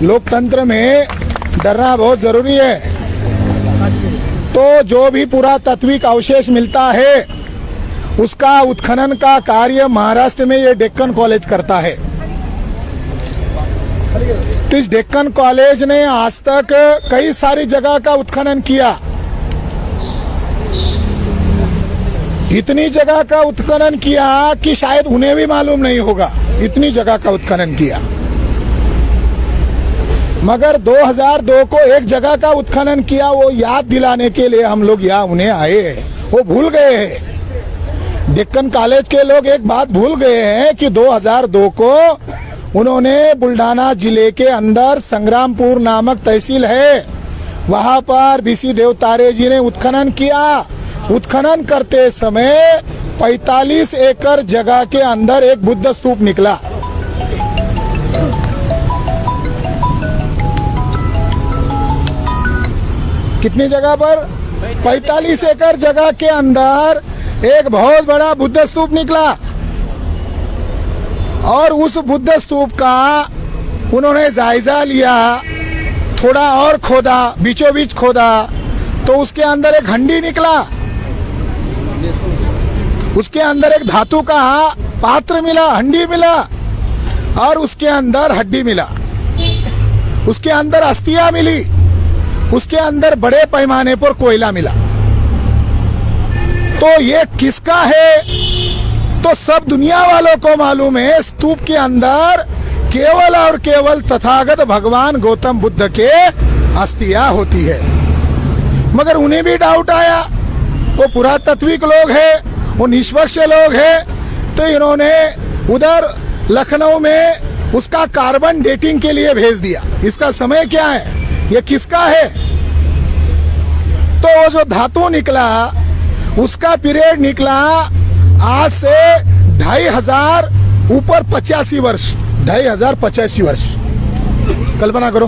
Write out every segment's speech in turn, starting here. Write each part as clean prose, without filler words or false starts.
लोकतंत्र में डरना बहुत जरूरी है। तो जो भी पुरातात्विक अवशेष मिलता है उसका उत्खनन का कार्य महाराष्ट्र में ये डेक्कन कॉलेज करता है। तो इस डेक्कन कॉलेज ने आज तक कई सारी जगह का उत्खनन किया। इतनी जगह का उत्खनन किया कि शायद उन्हें भी मालूम नहीं होगा, इतनी जगह का उत्खनन किया। मगर 2002 को एक जगह का उत्खनन किया, वो याद दिलाने के लिए हम लोग यहाँ उन्हें आए हैं। वो भूल गए हैं, डेक्कन कॉलेज के लोग एक बात भूल गए हैं कि 2002 को उन्होंने बुल्ढाना जिले के अंदर संग्रामपुर नामक तहसील है, वहां पर बीसी देवतारे जी ने उत्खनन किया। उत्खनन करते समय 45 एकड़ जगह के अंदर एक बुद्ध स्तूप निकला। कितनी जगह पर? 45 एकड़ जगह के अंदर एक बहुत बड़ा बुद्ध स्तूप निकला। और उस बुद्ध स्तूप का उन्होंने जायजा लिया, थोड़ा और खोदा, बीचों बीच खोदा, तो उसके अंदर एक हंडी निकला। उसके अंदर एक धातु का पात्र मिला, हंडी मिला, और उसके अंदर हड्डी मिला, उसके अंदर अस्थियां मिली, उसके अंदर बड़े पैमाने पर कोयला मिला। तो ये किसका है? तो सब दुनिया वालों को मालूम है, स्तूप के अंदर केवल और केवल तथागत भगवान गौतम बुद्ध के अस्थियां होती है। मगर उन्हें भी डाउट आया, वो पुरातात्विक लोग हैं, वो निष्पक्ष लोग हैं, तो इन्होंने उधर लखनऊ में उसका कार्बन डेटिंग के लिए भेज दिया। इसका समय क्या है, ये किसका है? तो वो जो धातु निकला उसका पीरियड निकला आज से 2500 ऊपर 85 वर्ष, 2585 वर्ष। कल्पना करो,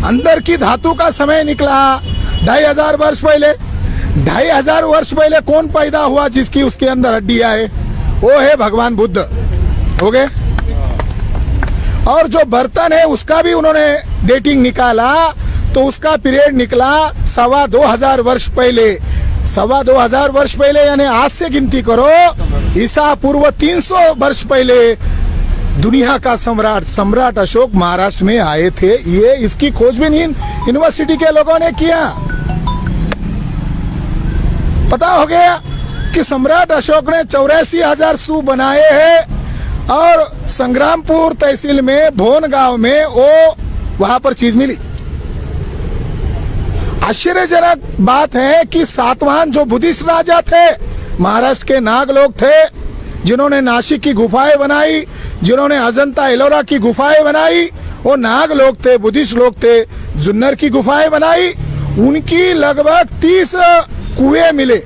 अंदर की धातु का समय निकला 2500 वर्ष पहले। 2500 वर्ष पहले कौन पैदा हुआ जिसकी उसके अंदर हड्डियां है? वो है भगवान बुद्ध। हो गए। और जो बर्तन है उसका भी उन्होंने डेटिंग निकाला, तो उसका पीरियड निकला 2500 वर्ष पहले। 2500 वर्ष पहले यानी आज से गिनती करो, ईसा पूर्व 300 वर्ष पहले दुनिया का सम्राट अशोक महाराष्ट्र में आए थे। ये इसकी खोजबीन यूनिवर्सिटी के लोगों ने किया। पता हो गया कि सम्राट अशोक ने 84,000 स्तूप बनाए हैं, और संग्रामपुर तहसील में भोन गांव में वो वहां पर चीज मिली। आश्चर्यजनक बात है कि सातवाहन जो बुद्धिस्ट राजा थे, महाराष्ट्र के नाग लोग थे, जिन्होंने नासिक की गुफाएं बनाई, जिन्होंने अजंता एलोरा की गुफाएं बनाई, वो नाग लोग थे, बुद्धिस्ट लोग थे। जुन्नर की गुफाएं बनाई, उनकी लगभग 30 कुएं मिले।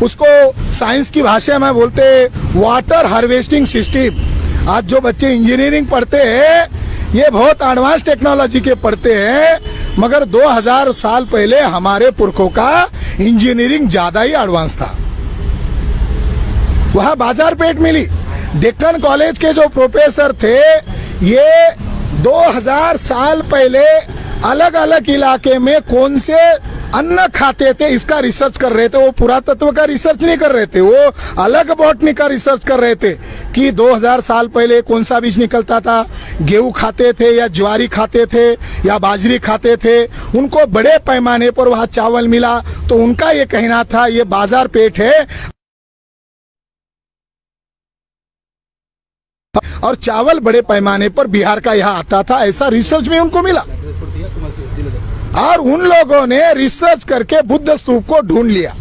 उसको साइंस की भाषा में बोलते वाटर हार्वेस्टिंग सिस्टम। आज जो बच्चे इंजीनियरिंग पढ़ते हैं ये बहुत एडवांस टेक्नोलॉजी के पढ़ते हैं, मगर 2000 साल पहले हमारे पुरखों का इंजीनियरिंग ज्यादा ही एडवांस था। वहां बाजार पेट मिली। डेक्कन कॉलेज के जो प्रोफेसर थे ये 2000 साल पहले अलग अलग इलाके में कौन से अन्न खाते थे इसका रिसर्च कर रहे थे। वो पुरातत्व का रिसर्च नहीं कर रहे थे, वो अलग बॉटनी का रिसर्च कर रहे थे कि 2000 साल पहले कौन सा बीज निकलता था, गेहूं खाते थे या ज्वारी खाते थे या बाजरी खाते थे। उनको बड़े पैमाने पर वहां चावल मिला, तो उनका ये कहना था ये बाजार पेट है और चावल बड़े पैमाने पर बिहार का यहाँ आता था, ऐसा रिसर्च में उनको मिला। और उन लोगों ने रिसर्च करके बुद्ध स्तूप को ढूंढ लिया।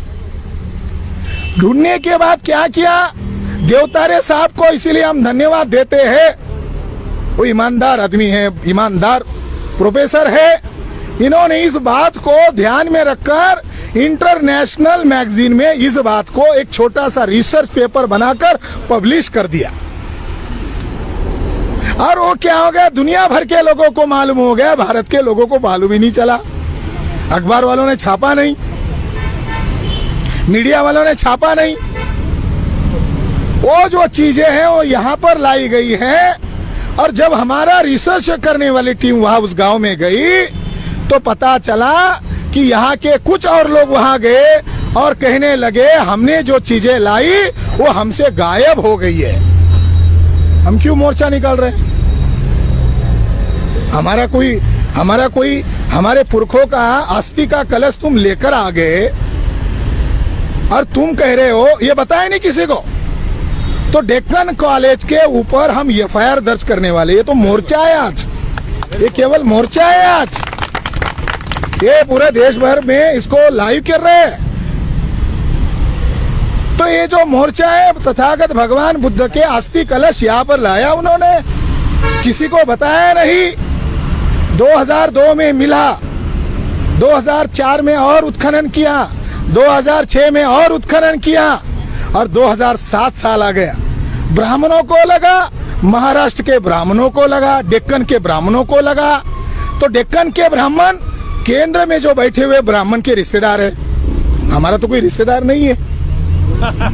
ढूंढने के बाद क्या किया, देवतारे साहब को इसीलिए हम धन्यवाद देते हैं, वो ईमानदार आदमी है, ईमानदार प्रोफेसर है। इन्होंने इस बात को ध्यान में रखकर इंटरनेशनल मैगजीन में इस बात को एक छोटा सा रिसर्च पेपर बनाकर पब्लिश कर दिया। और वो क्या हो गया, दुनिया भर के लोगों को मालूम हो गया, भारत के लोगों को मालूम ही नहीं चला। अखबार वालों ने छापा नहीं, मीडिया वालों ने छापा नहीं। वो जो चीजें हैं वो यहाँ पर लाई गई है और जब हमारा रिसर्च करने वाली टीम वहां उस गांव में गई तो पता चला कि यहाँ के कुछ और लोग वहां गए और कहने लगे हमने जो चीजें लाई वो हमसे गायब हो गई है। हम क्यों मोर्चा निकाल रहे हैं? हमारा कोई हमारे पुरखों का अस्थि का कलश तुम लेकर आ गए और तुम कह रहे हो, ये बताया नहीं किसी को। तो डेक्कन कॉलेज के ऊपर हम एफआईआर दर्ज करने वाले, ये तो मोर्चा है आज, ये केवल मोर्चा है आज, ये पूरे देश भर में इसको लाइव कर रहे हैं। तो ये जो मोर्चा है तथागत भगवान बुद्ध के अस्थि कलश यहाँ पर लाया उन्होंने, किसी को बताया नहीं। 2002 में मिला, 2004 में और उत्खनन किया, 2006 में और उत्खनन किया और 2007 साल आ गया। ब्राह्मणों को लगा, महाराष्ट्र के ब्राह्मणों को लगा, डेक्कन के ब्राह्मणों को लगा। तो डेक्कन के ब्राह्मण केंद्र में जो बैठे हुए ब्राह्मण के रिश्तेदार है। हमारा तो कोई रिश्तेदार नहीं है,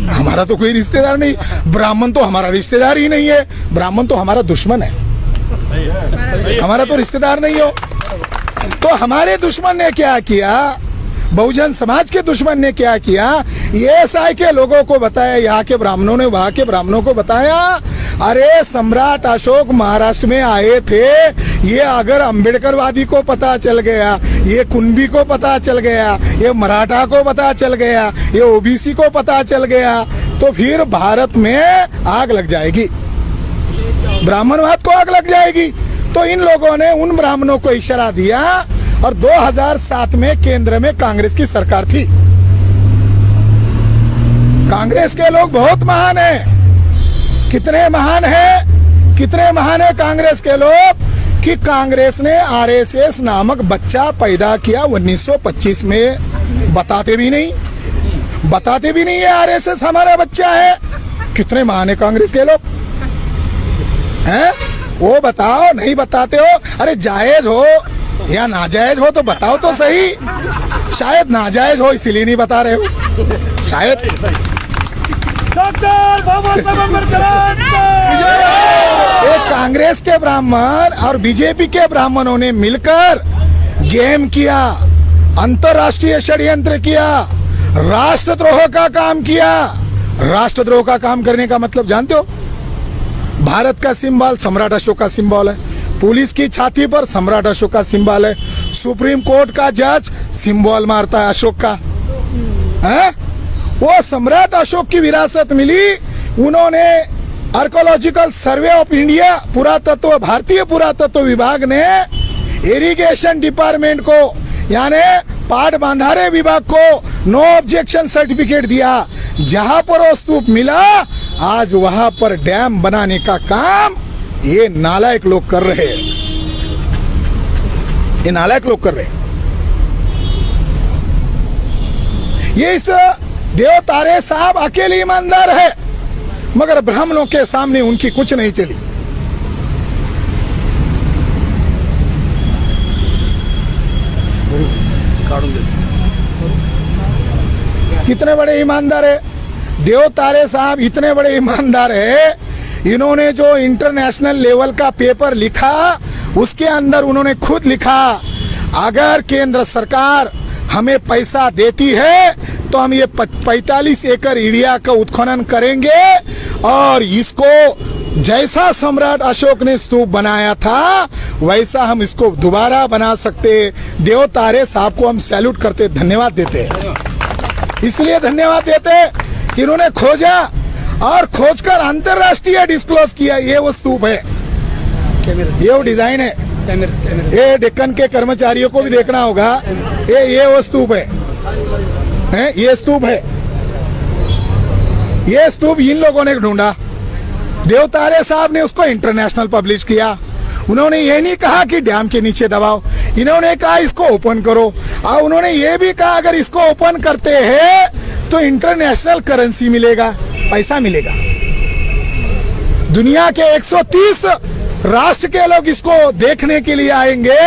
हमारा तो कोई रिश्तेदार नहीं। ब्राह्मण तो हमारा रिश्तेदार ही नहीं है, ब्राह्मण तो हमारा दुश्मन है, हमारा तो रिश्तेदार नहीं हो। तो हमारे दुश्मन ने क्या किया, बहुजन समाज के दुश्मन ने क्या किया, ईएसआई के लोगों को बताया, यहाँ के ब्राह्मणों ने वहां के ब्राह्मणों को बताया, अरे सम्राट अशोक महाराष्ट्र में आए थे, ये अगर अंबेडकरवादी को पता चल गया, ये कुंभी को पता चल गया, ये मराठा को पता चल गया, ये ओबीसी को पता चल गया, तो फिर भारत में आग लग जाएगी, ब्राह्मणवाद को आग लग जाएगी। तो इन लोगों ने उन ब्राह्मणों को इशारा दिया और 2007 में केंद्र में कांग्रेस की सरकार थी। कांग्रेस के लोग बहुत महान हैं। कितने महान हैं, कितने महान है कांग्रेस के लोग कि कांग्रेस ने आरएसएस नामक बच्चा पैदा किया 1925 में। बताते भी नहीं है आरएसएस हमारा बच्चा है। कितने महान है कांग्रेस के लोग हैं, वो बताओ, नहीं बताते हो। अरे जायज हो या नाजायज हो तो बताओ तो सही। शायद नाजायज हो इसीलिए नहीं बता रहे हो, शायद। एक कांग्रेस के ब्राह्मण और बीजेपी के ब्राह्मणों ने मिलकर गेम किया, अंतरराष्ट्रीय षड्यंत्र किया, राष्ट्रद्रोह का काम किया। राष्ट्रद्रोह का काम करने का मतलब जानते हो? भारत का सिंबल सम्राट अशोक का सिंबल है, पुलिस की छाती पर सम्राट अशोक का सिंबल है, सुप्रीम कोर्ट का जज सिंबल मारता है अशोक का है? वो सम्राट अशोक की विरासत मिली। उन्होंने आर्कोलॉजिकल सर्वे ऑफ इंडिया, पुरातत्व, भारतीय पुरातत्व विभाग ने इरिगेशन डिपार्टमेंट को यानी पाट बांधारे विभाग को नो ऑब्जेक्शन सर्टिफिकेट दिया। जहां पर वो स्तूप मिला, आज वहां पर डैम बनाने का काम ये नालायक लोग कर रहे हैं, ये नालायक लोग कर रहे हैं। ये इस देवतारे साहब अकेले ईमानदार है, मगर ब्राह्मणों के सामने उनकी कुछ नहीं चली। कितने बड़े ईमानदार है देवतारे साहब, इतने बड़े ईमानदार है। इन्होंने जो इंटरनेशनल लेवल का पेपर लिखा उसके अंदर उन्होंने खुद लिखा, अगर केंद्र सरकार हमें पैसा देती है तो हम ये 45 एकड़ एरिया का उत्खनन करेंगे और इसको जैसा सम्राट अशोक ने स्तूप बनाया था वैसा हम इसको दोबारा बना सकते। देवतारे साहब को हम सैल्यूट करते, धन्यवाद देते हैं। इसलिए धन्यवाद देते कि इन्होंने खोजा और खोजकर अंतरराष्ट्रीय डिस्क्लोज किया। ये वो स्तूप है, ये वो डिजाइन है। ये डेक्कन के कर्मचारियों को भी देखना होगा, ये वो स्तूप है, ये स्तूप है। ये स्तूप इन लोगों ने ढूंढा, देवतारे साहब ने उसको इंटरनेशनल पब्लिश किया। उन्होंने ये नहीं कहा कि डैम के नीचे दबाओ, इन्होंने कहा इसको ओपन करो। और उन्होंने ये भी कहा अगर इसको ओपन करते हैं तो इंटरनेशनल करेंसी मिलेगा, पैसा मिलेगा। दुनिया के 130 राष्ट्र के लोग इसको देखने के लिए आएंगे।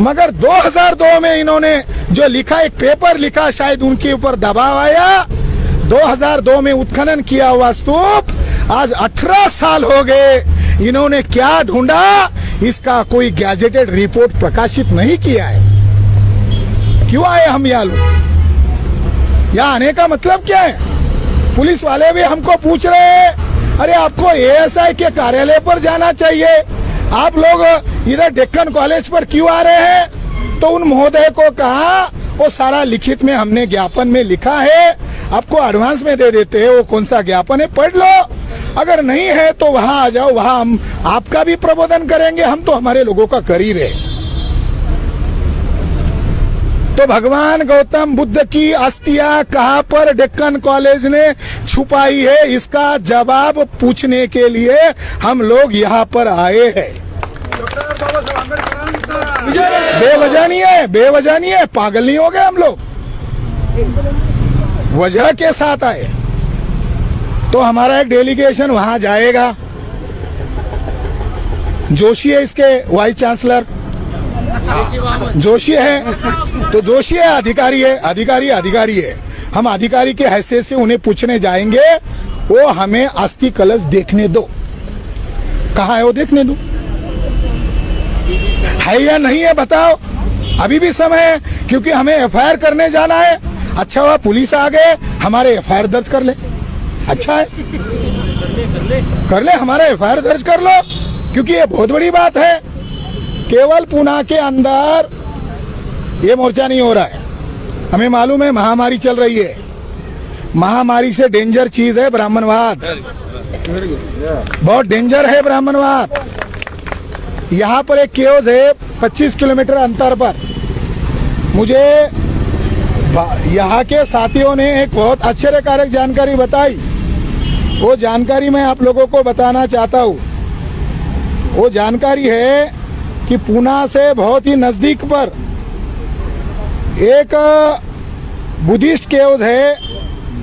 मगर 2002 में इन्होंने जो लिखा, एक पेपर लिखा, शायद उनके ऊपर दबाव आया। 2002 में उत्खनन किया हुआ स्तूप आज 18 साल हो गए, इन्होंने क्या ढूंढा, इसका कोई गैजेटेड रिपोर्ट प्रकाशित नहीं किया है। क्यों आए हम यहाँ लोग? यहाँ आने का मतलब क्या है? पुलिस वाले भी हमको पूछ रहे हैं, अरे आपको एएसआई के कार्यालय पर जाना चाहिए, आप लोग इधर डेक्कन कॉलेज पर क्यों आ रहे हैं? तो उन महोदय को कहा, वो सारा लिखित में हमने ज्ञापन में लिखा है, आपको एडवांस में दे देते हैं, वो कौन सा ज्ञापन है पढ़ लो, अगर नहीं है तो वहां आ जाओ, वहां हम आपका भी प्रबोधन करेंगे, हम तो हमारे लोगों का कर ही रहे। तो भगवान गौतम बुद्ध की अस्थियां कहां पर डेक्कन कॉलेज ने छुपाई है, इसका जवाब पूछने के लिए हम लोग यहाँ पर आए हैं। बेवजह नहीं है, बेवजह नहीं है, पागल नहीं हो गए हम लोग, वजह के साथ आए। तो हमारा एक डेलीगेशन वहां जाएगा, जोशी है इसके वाइस चांसलर, जोशी है, तो जोशी है अधिकारी है, अधिकारी है, हम अधिकारी के हैसियत से उन्हें पूछने जाएंगे, वो हमें अस्थि कलश देखने दो, कहाँ है वो देखने दो, है या नहीं है बताओ, अभी भी समय है, क्योंकि हमें एफआईआर करने जाना है। अच्छा हुआ पुलिस आ गए, हमारे एफआईआर दर्ज कर ले, अच्छा है, कर ले, हमारा एफआईआर दर्ज कर लो, क्योंकि ये बहुत बड़ी बात है। केवल पुणे के अंदर ये मोर्चा नहीं हो रहा है, हमें मालूम है महामारी चल रही है, महामारी से डेंजर चीज है ब्राह्मणवाद, बहुत डेंजर है ब्राह्मणवाद। यहाँ पर एक केओस है 25 किलोमीटर अंतर पर, मुझे यहाँ के साथियों ने एक बहुत आश्चर्यकारक जानकारी बताई, वो जानकारी मैं आप लोगों को बताना चाहता हूँ। वो जानकारी है कि पुणे से बहुत ही नजदीक पर एक बुद्धिस्ट केव्स है,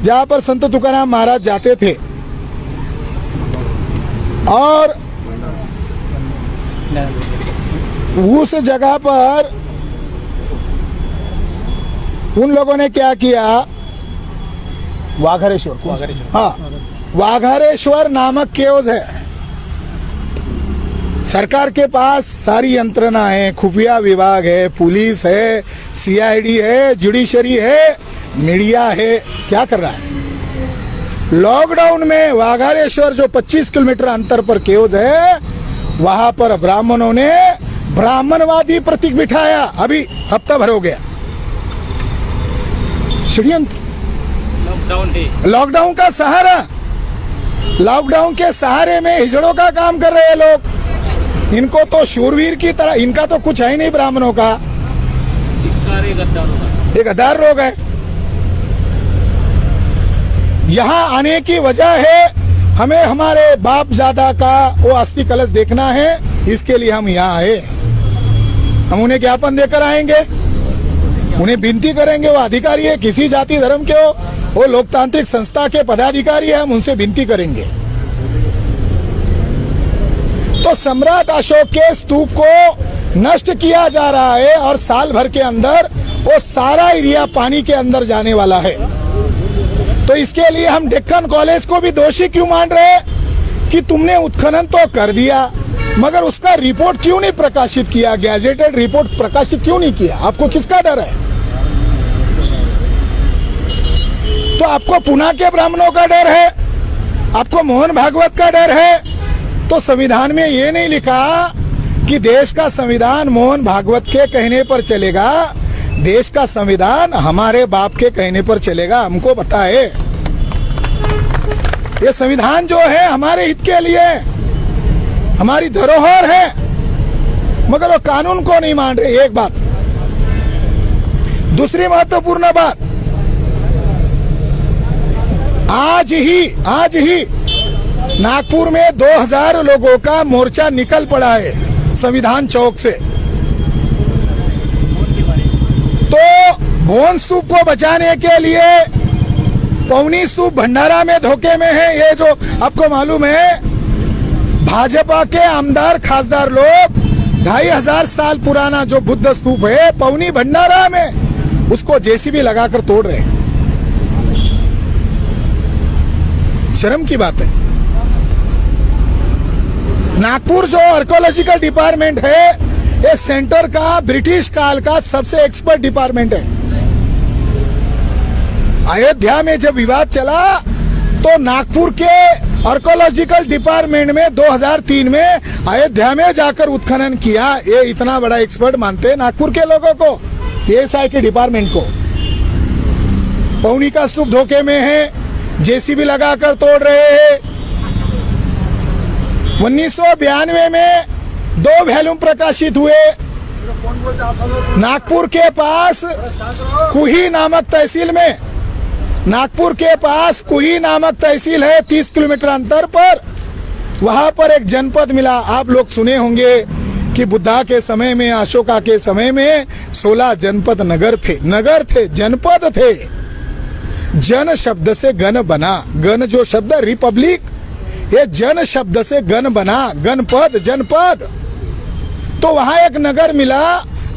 जहाँ पर संत तुकाराम महाराज जाते थे, और उस जगह पर उन लोगों ने क्या किया, वाघरेश्वर, हाँ, वाघरेश्वर नामक केव्स है। सरकार के पास सारी यंत्रणा है, खुफिया विभाग है, पुलिस है, सीआईडी है, जुडिशरी है, मीडिया है, क्या कर रहा है? लॉकडाउन में वाघरेश्वर जो 25 किलोमीटर अंतर पर केव्स है, वहां पर ब्राह्मणों ने ब्राह्मणवादी प्रतीक बिठाया, अभी हफ्ता भर हो गया, षड्यंत्र, लॉकडाउन का सहारा, लॉकडाउन के सहारे में हिजड़ों का काम कर रहे हैं लोग, इनको तो शूरवीर की तरह, इनका तो कुछ है ही नहीं ब्राह्मणों का, एक गद्दार लोग है। यहाँ आने की वजह है, हमें हमारे बाप जादा का वो अस्थि कलश देखना है, इसके लिए हम यहाँ आए। हम उन्हें ज्ञापन देकर आएंगे, उन्हें विनती करेंगे, वो अधिकारी है, किसी जाति धर्म के हो, वो लोकतांत्रिक संस्था के पदाधिकारी है, हम उनसे विनती करेंगे। तो सम्राट अशोक के स्तूप को नष्ट किया जा रहा है, और साल भर के अंदर वो सारा एरिया पानी के अंदर जाने वाला है। तो इसके लिए हम डेक्कन कॉलेज को भी दोषी क्यों मान रहे हैं कि तुमने उत्खनन तो कर दिया, मगर उसका रिपोर्ट क्यों नहीं प्रकाशित किया, गैजेटेड रिपोर्ट प्रकाशित क्यों नहीं किया? आपको किसका डर है? तो आपको पुणे के ब्राह्मणों का डर है, आपको मोहन भागवत का डर है। तो संविधान में ये नहीं लिखा कि देश का संविधान मोहन भागवत के कहने पर चलेगा, देश का संविधान हमारे बाप के कहने पर चलेगा। हमको पता है ये संविधान जो है हमारे हित के लिए, हमारी धरोहर है, मगर वो कानून को नहीं मान रहे। एक बात, दूसरी महत्वपूर्ण बात, आज ही नागपुर में 2000 लोगों का मोर्चा निकल पड़ा है संविधान चौक से। तो भुवन स्तूप को बचाने के लिए पवनी स्तूप भंडारा में धोखे में है। ये जो आपको मालूम है, भाजपा के आमदार खासदार लोग 2500 साल पुराना जो बुद्ध स्तूप है पवनी भंडारा में, उसको जेसीबी लगाकर तोड़ रहे हैं। शर्म की बात है। नागपुर जो आर्कोलॉजिकल डिपार्टमेंट है, ये सेंटर का ब्रिटिश काल का सबसे एक्सपर्ट डिपार्टमेंट है। अयोध्या में जब विवाद चला तो नागपुर के आर्कोलॉजिकल डिपार्टमेंट में 2003 में अयोध्या में जाकर उत्खनन किया। ये इतना बड़ा एक्सपर्ट मानते हैं नागपुर के लोगों को, एएसआई के डिपार्टमेंट को। पौनी का स्तूप धोखे में है, जेसीबी लगाकर तोड़ रहे हैं। 1992 में 2 वॉल्यूम प्रकाशित हुए। नागपुर के पास कुही नामक तहसील में, नागपुर के पास कुही नामक तहसील है 30 किलोमीटर अंतर पर, वहां पर एक जनपद मिला। आप लोग सुने होंगे कि बुद्धा के समय में, अशोका के समय में 16 जनपद नगर थे, जनपद थे। जन शब्द से गण बना, गण जो शब्द रिपब्लिक, ये जन शब्द से गण बना, गणपद, जनपद। तो वहां एक नगर मिला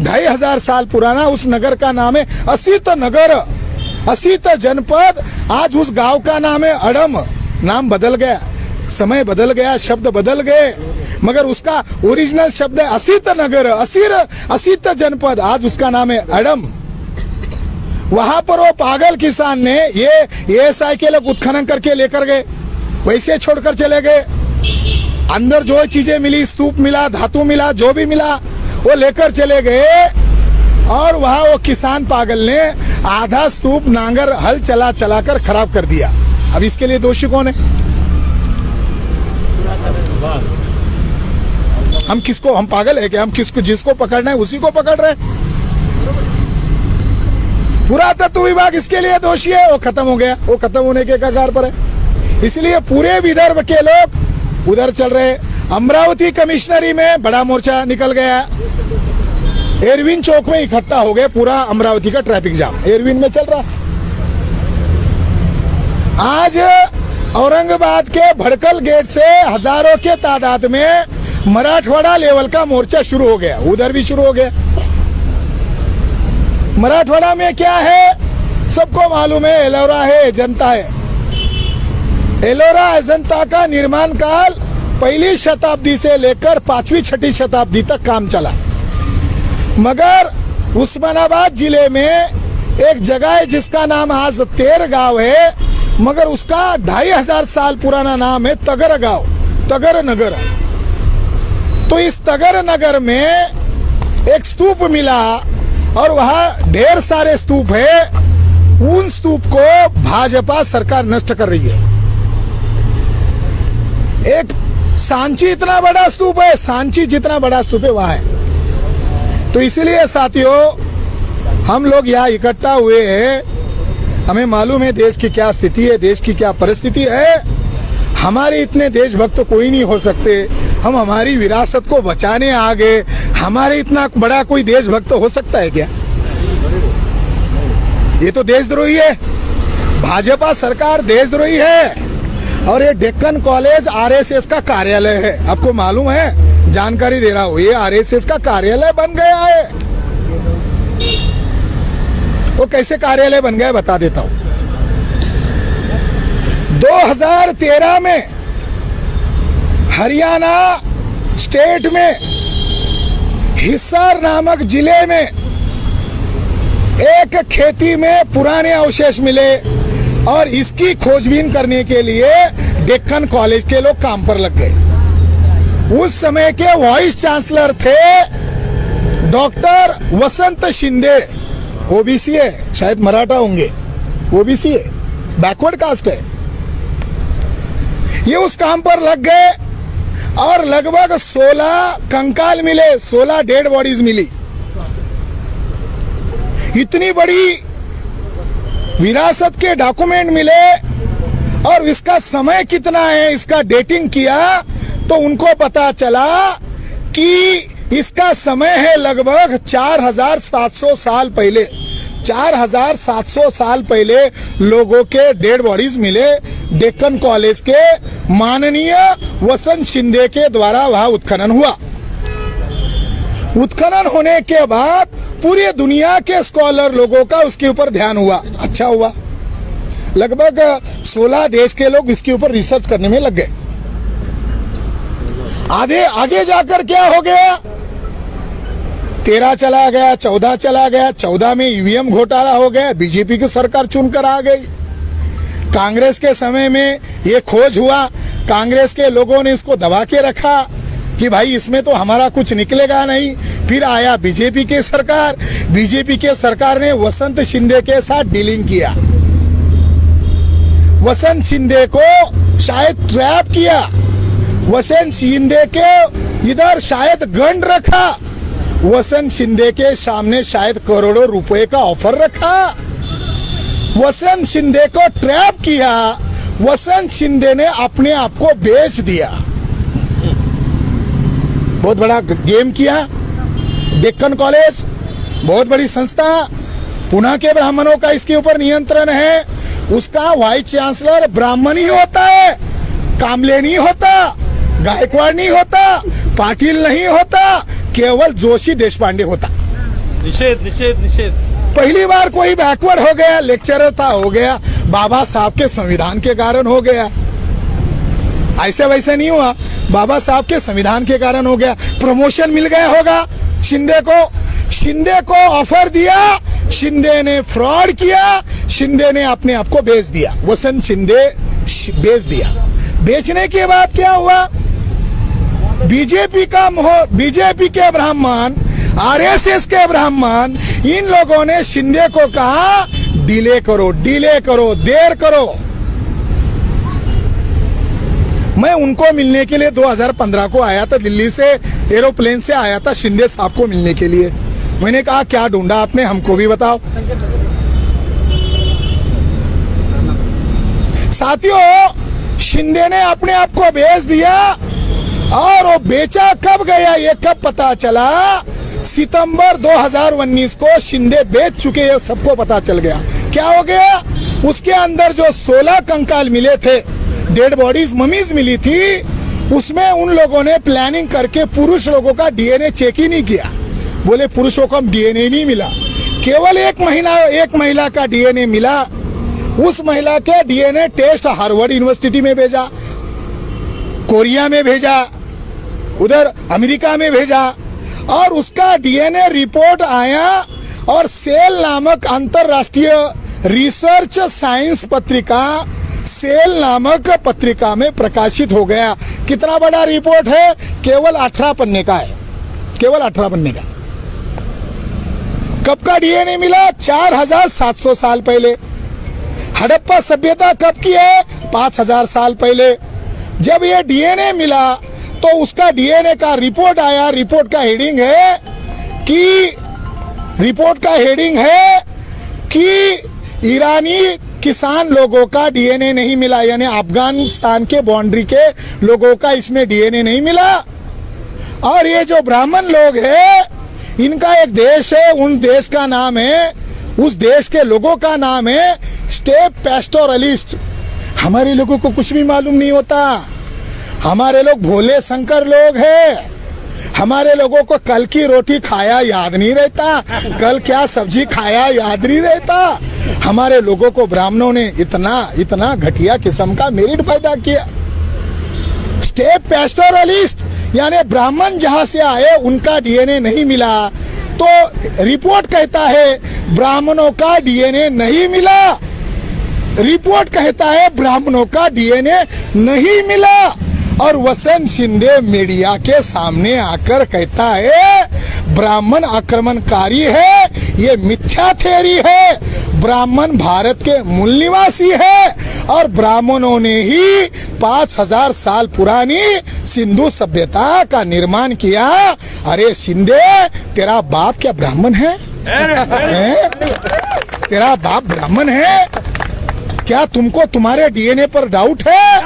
2500 साल पुराना, उस नगर का नाम है असित नगर, असित जनपद। आज उस गांव का नाम है अड़म। नाम बदल गया, समय बदल गया, शब्द बदल गए, मगर उसका ओरिजिनल शब्द है असित नगर, असित जनपद। आज उसका नाम है अड़म। वहां पर वो पागल किसान ने, ये एएसआई के लोग उत्खनन करके लेकर गए, वैसे छोड़कर चले गए। अंदर जो चीजें मिली, स्तूप मिला, धातु मिला, जो भी मिला वो लेकर चले गए। और वहां वो किसान पागल ने आधा स्तूप नांगर हल चला कर खराब कर दिया। अब इसके लिए दोषी कौन है? हम पागल है कि हम जिसको पकड़ना है उसी को पकड़ रहे हैं? पुरातत्व विभाग इसके लिए दोषी है। वो खत्म हो गया, वो खत्म होने के कगार पर है। इसलिए पूरे विदर्भ के लोग उधर चल रहे। अमरावती कमिश्नरी में बड़ा मोर्चा निकल गया, एरविन चौक में इकट्ठा हो गए, पूरा अमरावती का ट्रैफिक जाम एरविन में चल रहा। आज औरंगाबाद के भड़कल गेट से हजारों के तादाद में मराठवाड़ा लेवल का मोर्चा शुरू हो गया, उधर भी शुरू हो गया। मराठवाड़ा में क्या है सबको मालूम है, एलोरा है, अजंता है। एलोरा अजंता का निर्माण काल 1ली शताब्दी से लेकर 5वीं 6वीं शताब्दी तक काम चला। मगर उस्मानाबाद जिले में एक जगह है जिसका नाम आज तेर गांव है, मगर उसका 2500 साल पुराना नाम है तगर गांव, तगर नगर। तो इस तगर नगर में एक स्तूप मिला और वहां ढेर सारे स्तूप है। उन स्तूप को भाजपा सरकार नष्ट कर रही है। एक सांची इतना बड़ा स्तूप है, सांची जितना बड़ा स्तूप है वहां है। तो इसलिए साथियों हम लोग यहाँ इकट्ठा हुए हैं। हमें मालूम है देश की क्या स्थिति है, देश की क्या परिस्थिति है। हमारे इतने देशभक्त तो कोई नहीं हो सकते। हम हमारी विरासत को बचाने आ गए। हमारे इतना बड़ा कोई देशभक्त हो सकता है क्या? ये तो देशद्रोही है। भाजपा सरकार देशद्रोही है। और ये डेक्कन कॉलेज आरएसएस का कार्यालय है, आपको मालूम है, जानकारी दे रहा हूं। ये आरएसएस का कार्यालय बन गया है। वो कैसे कार्यालय बन गया बता देता हूं। 2013 में हरियाणा स्टेट में हिसार नामक जिले में एक खेती में पुराने अवशेष मिले और इसकी खोजबीन करने के लिए डेक्कन कॉलेज के लोग काम पर लग गए। उस समय के वाइस चांसलर थे डॉक्टर वसंत शिंदे, ओबीसी है, शायद मराठा होंगे, ओबीसी है, बैकवर्ड कास्ट है। ये उस काम पर लग गए और लगभग 16 कंकाल मिले, 16 डेड बॉडीज मिली। इतनी बड़ी विरासत के डॉक्यूमेंट मिले और इसका समय कितना है, इसका डेटिंग किया तो उनको पता चला कि इसका समय है लगभग 4700 साल पहले। 4700 साल पहले लोगों के डेड बॉडीज मिले। डेक्कन कॉलेज के माननीय वसंत शिंदे के द्वारा वहां उत्खनन हुआ। उत्खनन होने के बाद पूरी दुनिया के स्कॉलर लोगों का उसके ऊपर ध्यान हुआ, अच्छा हुआ। लगभग 16 देश के लोग इसके ऊपर रिसर्च करने में लग गए। आगे जाकर क्या हो गया, 13 चला गया, 14 चला गया, 14 में ईवीएम घोटाला हो गया, बीजेपी की सरकार चुनकर आ गई। कांग्रेस के समय में ये खोज हुआ, कांग्रेस के लोगों ने इसको दबा के रखा कि भाई इसमें तो हमारा कुछ निकलेगा नहीं। फिर आया बीजेपी की सरकार, बीजेपी के सरकार ने वसंत शिंदे के साथ डीलिंग किया, वसंत शिंदे को शायद ट्रैप किया, वसंत शिंदे के इधर शायद गन रखा, वसंत शिंदे के सामने शायद करोड़ों रुपए का ऑफर रखा, वसंत शिंदे को ट्रैप किया, वसंत शिंदे ने अपने आप को बेच दिया। बहुत बड़ा गेम किया। डेक्कन कॉलेज बहुत बड़ी संस्था, पुणे के ब्राह्मणों का इसके ऊपर नियंत्रण है, उसका वाइस चांसलर ब्राह्मण ही होता है, कामले नहीं होता, गायकवाड़ नहीं होता, पाटिल नहीं होता, केवल जोशी देशपांडे होता। निषेध निषेध निषेध। पहली बार कोई बैकवर्ड हो गया, लेक्चरर था हो गया, बाबा साहब के संविधान के कारण हो गया। ऐसे वैसे नहीं हुआ, बाबा साहब के संविधान के कारण हो गया। प्रमोशन मिल गया होगा शिंदे को ऑफर दिया, शिंदे ने फ्रॉड किया, शिंदे ने अपने आप को बेच दिया, वसंत शिंदे बेच दिया। बेचने के बाद क्या हुआ, बीजेपी के ब्राह्मण, आरएसएस के ब्राह्मण, इन लोगों ने शिंदे को कहा डिले करो, देर करो। मैं उनको मिलने के लिए 2015 को आया था, दिल्ली से एरोप्लेन से आया था शिंदे साहब को मिलने के लिए। मैंने कहा क्या ढूंढा आपने, हमको भी बताओ। साथियों, शिंदे ने अपने आप को बेच दिया, और वो बेचा कब गया ये कब पता चला, सितंबर 2019 को शिंदे बेच चुके, ये सबको पता चल गया। क्या हो गया, उसके अंदर जो 16 कंकाल मिले थे, डेड बॉडीज, ममीज मिली थी, उसमें उन लोगों ने प्लानिंग करके पुरुष लोगों का डीएनए चेक ही नहीं किया। बोले पुरुषों को डीएनए नहीं मिला, केवल एक महिला का डीएनए मिला। उस महिला के डीएनए टेस्ट हार्वर्ड यूनिवर्सिटी में भेजा, कोरिया में भेजा, उधर अमेरिका में भेजा, और उसका डीएनए रिपोर्ट आया और सेल नामक अंतरराष्ट्रीय रिसर्च साइंस पत्रिका, सेल नामक पत्रिका में प्रकाशित हो गया। कितना बड़ा रिपोर्ट है, केवल 18 पन्ने का है, केवल 18 पन्ने का। कब का डीएनए मिला, 4700 साल पहले। हड़प्पा सभ्यता कब की है, 5000 साल पहले। जब ये डीएनए मिला तो उसका डीएनए का रिपोर्ट आया, रिपोर्ट का हेडिंग है कि ईरानी किसान लोगों का डीएनए नहीं मिला, यानी अफगानिस्तान के बाउंड्री के लोगों का इसमें डीएनए नहीं मिला। और ये जो ब्राह्मण लोग हैं, इनका एक देश है, उन देश का नाम है, उस देश के लोगों का नाम है स्टेप पैस्टोरलिस्ट। हमारे लोगों को कुछ भी मालूम नहीं होता, हमारे लोग भोले शंकर लोग हैं। हमारे लोगों को कल की रोटी खाया याद नहीं रहता, कल क्या सब्जी खाया याद नहीं रहता। हमारे लोगों को ब्राह्मणों ने इतना घटिया किस्म का मेरिट पैदा किया। स्टेप पैस्टोरलिस्ट यानी ब्राह्मण जहां से आए उनका डीएनए नहीं मिला, तो रिपोर्ट कहता है ब्राह्मणों का डीएनए नहीं मिला, रिपोर्ट कहता है ब्राह्मणों का डीएनए नहीं मिला। और वसंत शिंदे मीडिया के सामने आकर कहता है ब्राह्मण आक्रमणकारी है, ये मिथ्या थ्योरी है, ब्राह्मण भारत के मूल निवासी है, और ब्राह्मणों ने ही 5000 साल पुरानी सिंधु सभ्यता का निर्माण किया। अरे शिंदे, तेरा बाप क्या ब्राह्मण है? तेरा बाप ब्राह्मण है क्या? तुमको तुम्हारे डीएनए पर डाउट है?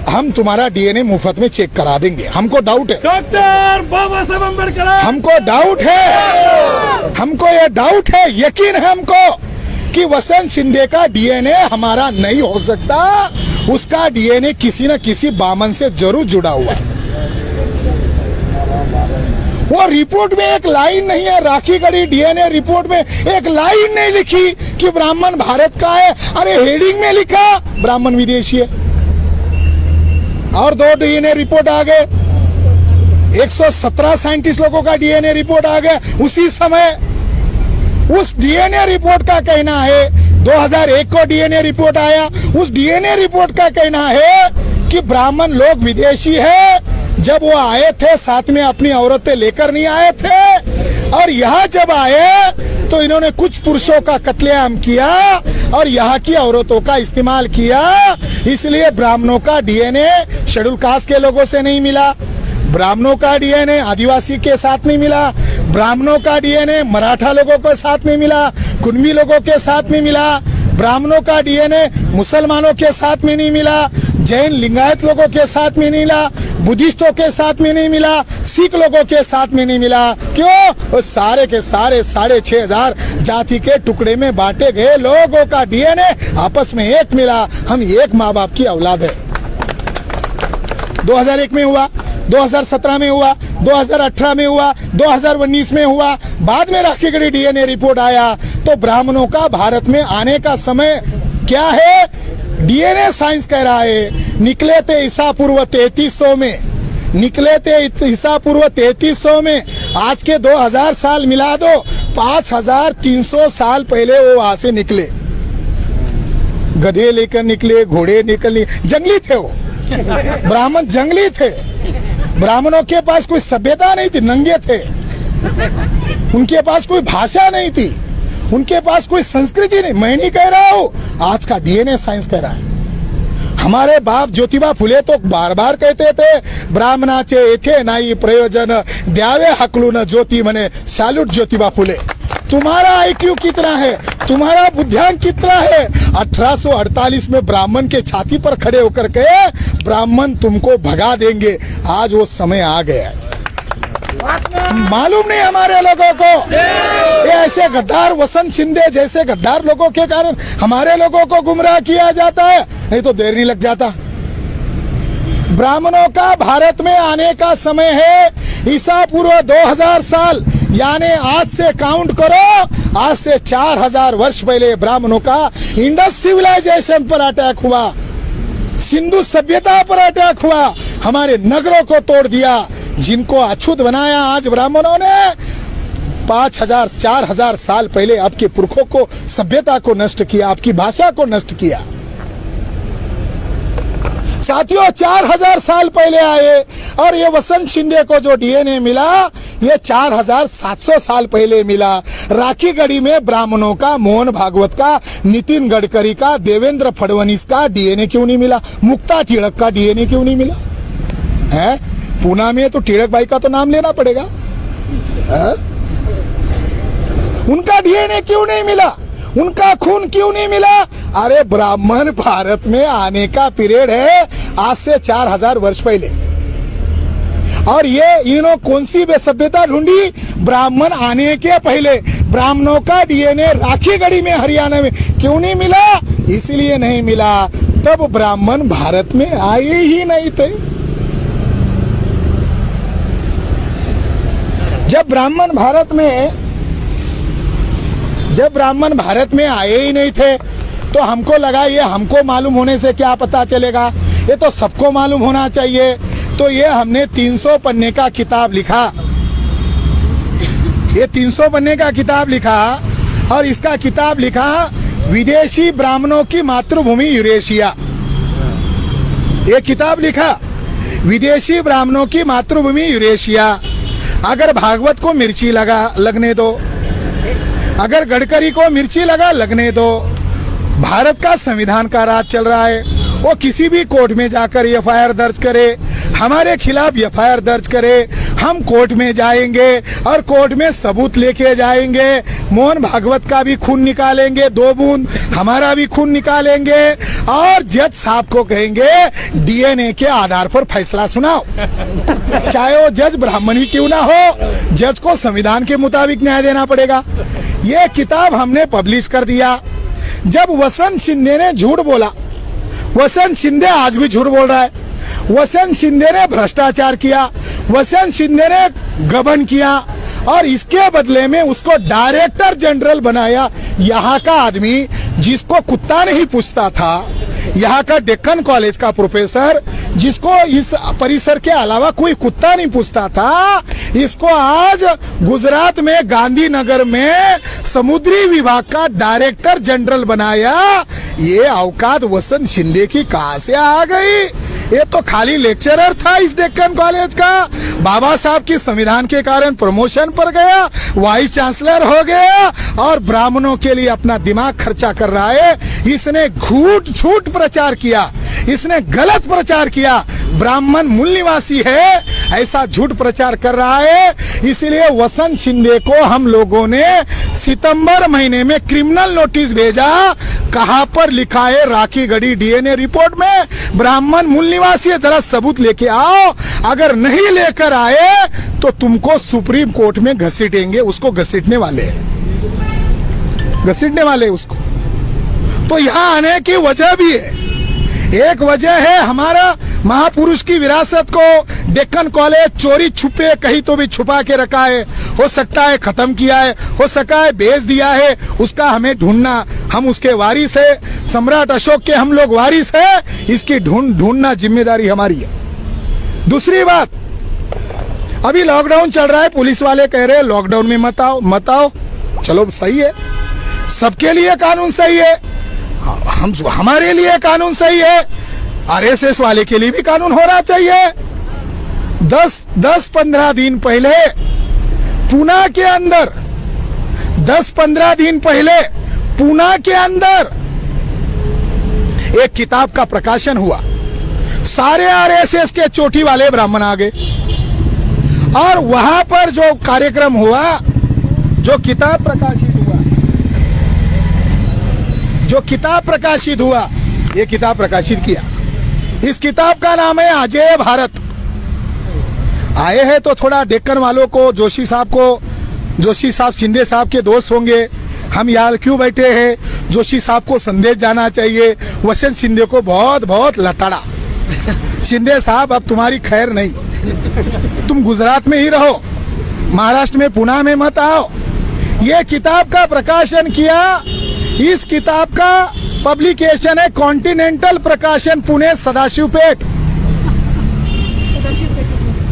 हम तुम्हारा डीएनए मुफ्त में चेक करा देंगे, हमको डाउट है। डॉक्टर बाबा साहब अम्बेडकर, हमको डाउट है, हमको ये डाउट है, यकीन है हमको कि वसंत शिंदे का डीएनए हमारा नहीं हो सकता, उसका डीएनए किसी न किसी बामन से जरूर जुड़ा हुआ है। वो रिपोर्ट में एक लाइन नहीं है, राखी गढ़ी डीएनए रिपोर्ट में एक लाइन नहीं लिखी कि ब्राह्मण भारत का है। अरे हेडिंग में लिखा ब्राह्मण विदेशी है, और 2 डीएनए रिपोर्ट आ गए, 117 साइंटिस्ट लोगों का डीएनए रिपोर्ट आ गया उसी समय। उस डीएनए रिपोर्ट का कहना है 2001 को डीएनए रिपोर्ट आया, उस डीएनए रिपोर्ट का कहना है कि ब्राह्मण लोग विदेशी है। जब वो आए थे साथ में अपनी औरतें लेकर नहीं आए थे, और यहाँ जब आए तो इन्होंने कुछ पुरुषों का कत्लेआम किया और यहाँ की औरतों का इस्तेमाल किया। इसलिए ब्राह्मणों का डीएनए शेड्यूल कास्ट के लोगों से नहीं मिला, ब्राह्मणों का डीएनए आदिवासी के साथ नहीं मिला, ब्राह्मणों का डीएनए मराठा लोगों के साथ नहीं मिला, कुणबी लोगों के साथ नहीं मिला, ब्राह्मणों का डीएनए मुसलमानों के साथ में नहीं मिला, जैन लिंगायत लोगों के साथ में नहीं मिला, बुद्धिस्टों के साथ में नहीं मिला, सिख लोगों के साथ में नहीं मिला। क्यों? वो सारे के सारे 6,500 जाति के टुकड़े में बांटे गए लोगों का डीएनए आपस में एक मिला। हम एक माँ बाप की औलाद है। 2001 में हुआ, 2017 में हुआ, 2018 में हुआ, 2019 में हुआ, बाद में राखीगढ़ी डीएनए रिपोर्ट आया। तो ब्राह्मणों का भारत में आने का समय क्या है? डीएनए साइंस कह रहा है निकले थे ईसा पूर्व 3300 में, निकले थे ईसा पूर्व 3300 में। आज के 2000 साल मिला दो, 5300 साल पहले वो वहां से निकले, गधे लेकर निकले, घोड़े निकले, जंगली थे वो ब्राह्मण, जंगली थे। ब्राह्मणों के पास कोई सभ्यता नहीं थी, नंगे थे, उनके पास कोई भाषा नहीं थी, उनके पास कोई संस्कृति नहीं। मैं नहीं कह रहा हूं, आज का डीएनए साइंस कह रहा है। हमारे बाप ज्योतिबा फुले तो बार बार कहते थे ब्राह्मणाचे येथे नाही प्रयोजन, द्यावे हकलून ज्योति मने। सैल्यूट ज्योतिबा फुले। तुम्हारा आईक्यू कितना है, तुम्हारा बुद्धियांक कितना है? 1848 में ब्राह्मण के छाती पर खड़े होकर के ब्राह्मण तुमको भगा देंगे। आज वो समय आ गया है। मालूम नहीं हमारे लोगों को, ये ऐसे गद्दार वसंत शिंदे जैसे गद्दार लोगों के कारण हमारे लोगों को गुमराह किया जाता है, नहीं तो देर नहीं लग जाता। ब्राह्मणों का भारत में आने का समय है ईसा पूर्व 2000 साल, यानी आज से काउंट करो, आज से 4000 वर्ष पहले ब्राह्मणों का इंडस सिविलाइजेशन पर अटैक हुआ, सिंधु सभ्यता पर अटैक हुआ, हमारे नगरों को तोड़ दिया, जिनको अछूत बनाया आज ब्राह्मणों ने। 5000 4000 साल पहले आपके पुरखों को, सभ्यता को नष्ट किया, आपकी भाषा को नष्ट किया। साथियों 4000 साल पहले आए और ये वसंत शिंदे को जो डीएनए मिला ये 4700 साल पहले मिला। राखीगढ़ी में ब्राह्मणों का, मोहन भागवत का, नितिन गडकरी का, देवेंद्र फडणवीस का डीएनए क्यों नहीं मिला? मुक्ता टिळक का डीएनए क्यों नहीं मिला? है पूना में तो टिळक भाई का तो नाम लेना पड़ेगा। उनका डीएनए क्यों नहीं मिला? उनका खून क्यों नहीं मिला? अरे ब्राह्मण भारत में आने का पीरियड है आज से 4000 वर्ष पहले, और ये इन्होंने कौन सी सभ्यता ढूंढी? ब्राह्मण आने के पहले। ब्राह्मणों का डीएनए राखीगढ़ी में, हरियाणा में क्यों नहीं मिला? इसलिए नहीं मिला, तब ब्राह्मण भारत में आए ही नहीं थे। जब ब्राह्मण भारत में आए ही नहीं थे तो हमको लगा ये हमको मालूम होने से क्या पता चलेगा, ये तो सबको मालूम होना चाहिए। तो ये हमने 300 पन्ने का किताब लिखा, ये 300 पन्ने का किताब लिखा, और इसका किताब लिखा विदेशी ब्राह्मणों की मातृभूमि यूरेशिया। ये किताब लिखा विदेशी ब्राह्मणों की मातृभूमि यूरेशिया। अगर भागवत को मिर्ची लगने दो, अगर गडकरी को मिर्ची लगने दो। भारत का संविधान का राज चल रहा है, वो किसी भी कोर्ट में जाकर एफआईआर दर्ज करे, हमारे खिलाफ एफआईआर दर्ज करे, हम कोर्ट में जाएंगे और कोर्ट में सबूत लेके जाएंगे। मोहन भागवत का भी खून निकालेंगे 2 बूंद, हमारा भी खून निकालेंगे, और जज साहब को कहेंगे डीएनए के आधार पर फैसला सुनाओ। चाहे वो जज ब्राह्मण ही क्यों ना हो, जज को संविधान के मुताबिक न्याय देना पड़ेगा। ये किताब हमने पब्लिश कर दिया। जब वसंत शिंदे ने झूठ बोला, वसंत शिंदे आज भी झूठ बोल रहा है, वसंत शिंदे ने भ्रष्टाचार किया, वसंत शिंदे ने गबन किया, और इसके बदले में उसको डायरेक्टर जनरल बनाया। यहाँ का आदमी जिसको कुत्ता नहीं पूछता था, यहाँ का डेक्कन कॉलेज का प्रोफेसर, जिसको इस परिसर के अलावा कोई कुत्ता नहीं पूछता था, इसको आज गुजरात में गांधीनगर में समुद्री विभाग का डायरेक्टर जनरल बनाया। ये औकात वसंत शिंदे की कहां से आ गई? ये तो खाली लेक्चरर था इस डेक्कन कॉलेज का। बाबा साहब की संविधान के कारण प्रमोशन पर गया, वाइस चांसलर हो गया और ब्राह्मणों के लिए अपना दिमाग खर्चा कर रहा है। इसने झूठ प्रचार किया, इसने गलत प्रचार किया। ब्राह्मण मूल निवासी है ऐसा झूठ प्रचार कर रहा है। इसलिए वसंत शिंदे को हम लोगों ने सितंबर महीने में क्रिमिनल नोटिस भेजा। कहां पर लिखा है? राखी गढ़ी डीएनए रिपोर्ट में ब्राह्मण मूल निवासी है, जरा सबूत लेके आओ। अगर नहीं लेकर आए तो तुमको सुप्रीम कोर्ट में घसीटेंगे। उसको घसीटने वाले उसको। तो यहां आने की वजह भी है। एक वजह है हमारा महापुरुष की विरासत को डेक्कन कॉलेज चोरी छुपे कहीं तो भी छुपा के रखा है। हो सकता है खत्म किया है, हो सका है बेच दिया है, उसका हमें ढूंढना, हम उसके वारिस है। सम्राट अशोक के हम लोग वारिस है, इसकी ढूंढना जिम्मेदारी हमारी है। दूसरी बात, अभी लॉकडाउन चल रहा है, पुलिस वाले कह रहे हैं लॉकडाउन में मत आओ। चलो सही है, सबके लिए कानून सही है, हमारे लिए कानून सही है, आरएसएस वाले के लिए भी कानून होना चाहिए। 10-15 दिन पहले पूना के अंदर 10-15 दिन पहले पूना के अंदर एक किताब का प्रकाशन हुआ। सारे आरएसएस के चोटी वाले ब्राह्मण आ गए और वहां पर जो कार्यक्रम हुआ, जो किताब प्रकाशित हुआ, ये किताब प्रकाशित किया। इस किताब का नाम है अजय भारत। आए हैं तो थोड़ा डेक्कन वालों को, जोशी साहब शिंदे साहब के दोस्त होंगे। हम यहाँ क्यों बैठे हैं? जोशी साहब को संदेश जाना चाहिए, वसंत शिंदे को बहुत लताड़ा। शिंदे साहब अब तुम्हारी खैर नहीं, तुम गुजरात में ही रहो, महाराष्ट्र में पुणे में मत आओ। ये किताब का प्रकाशन किया। इस किताब का पब्लिकेशन है कॉन्टिनेंटल प्रकाशन, पुणे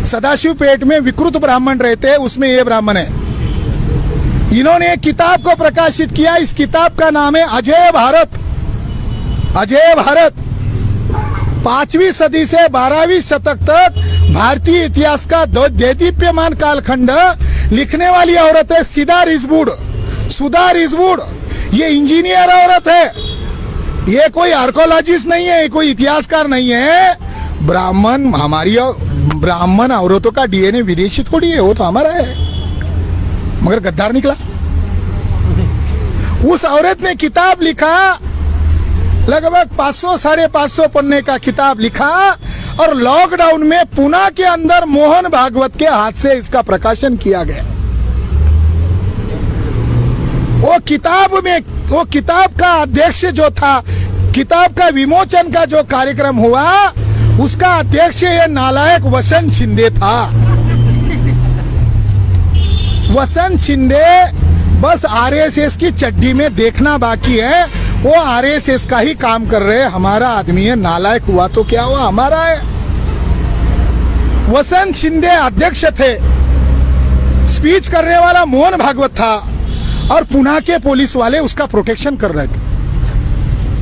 सदाशिवपेट में विकृत ब्राह्मण रहते हैं, उसमें ये ब्राह्मण है। इन्होंने एक किताब को प्रकाशित किया। इस किताब का नाम है अजय भारत। 5वीं सदी से 12वीं शतक तक भारतीय इतिहास का देदीप्यमान कालखंड लिखने वाली औरत है सुधा रिजवुड। ये इंजीनियर औरत है, ये कोई आर्कोलॉजिस्ट नहीं है, कोई इतिहासकार नहीं है। ब्राह्मण औरतों का डीएनए विदेशी थोड़ी है, वो तो हमारा है, मगर गद्दार निकला। उस औरत ने किताब लिखा, लगभग 500-550 पन्ने का किताब लिखा और लॉकडाउन में पुणे के अंदर मोहन भागवत के हाथ से इसका प्रकाशन किया गया। वो किताब का अध्यक्ष जो था, किताब का विमोचन का जो कार्यक्रम हुआ, उसका अध्यक्ष ये नालायक वसंत शिंदे था। वसंत शिंदे बस आरएसएस की चड्डी में देखना बाकी है, वो आरएसएस का ही काम कर रहे हैं। हमारा आदमी है, नालायक हुआ तो क्या हुआ, हमारा है। वसंत शिंदे अध्यक्ष थे, स्पीच करने वाला मोहन भागवत था और पुणे के पुलिस वाले उसका प्रोटेक्शन कर रहे थे।